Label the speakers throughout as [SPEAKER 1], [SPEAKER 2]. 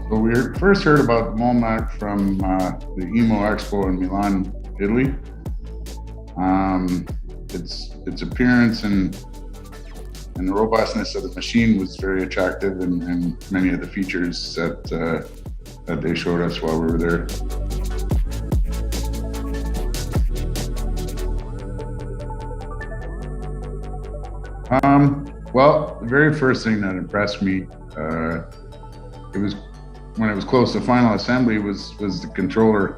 [SPEAKER 1] Well, we first heard about Moldmak from the EMO Expo in Milan, Italy. Its appearance and the robustness of the machine was very attractive, and many of the features that they showed us while we were there. Well, the very first thing that impressed me, it was when it was close to final assembly, was the controller.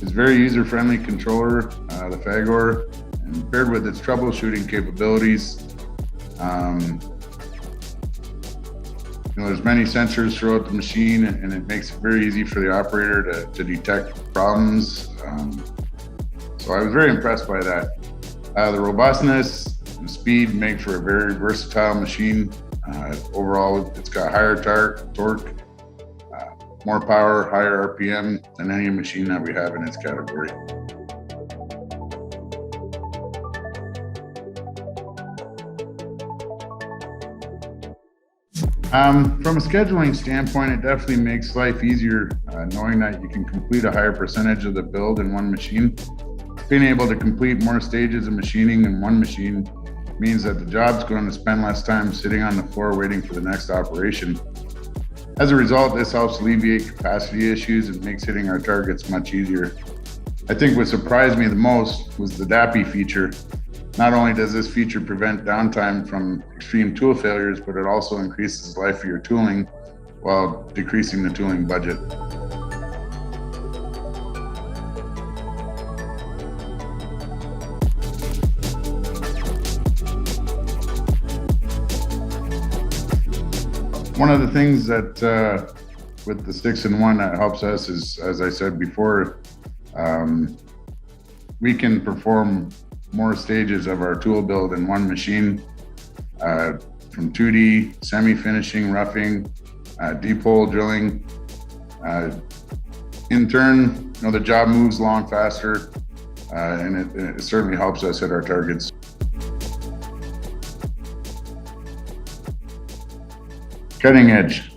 [SPEAKER 1] It's a very user-friendly controller, the Fagor, and paired with its troubleshooting capabilities. There's many sensors throughout the machine, and it makes it very easy for the operator to detect problems. So I was very impressed by that. The robustness and speed make for a very versatile machine. Overall, it's got higher torque, more power, higher RPM than any machine that we have in its category. From a scheduling standpoint, it definitely makes life easier knowing that you can complete a higher percentage of the build in one machine. Being able to complete more stages of machining in one machine means that the job's going to spend less time sitting on the floor waiting for the next operation. As a result, this helps alleviate capacity issues and makes hitting our targets much easier. I think what surprised me the most was the DAPI feature. Not only does this feature prevent downtime from extreme tool failures, but it also increases the life of your tooling while decreasing the tooling budget. One of the things that with the 6-in-1 that helps us is, as I said before, we can perform more stages of our tool build in one machine, from 2D, semi-finishing, roughing, deep hole drilling. In turn, the job moves along faster, and it certainly helps us hit our targets. Cutting edge.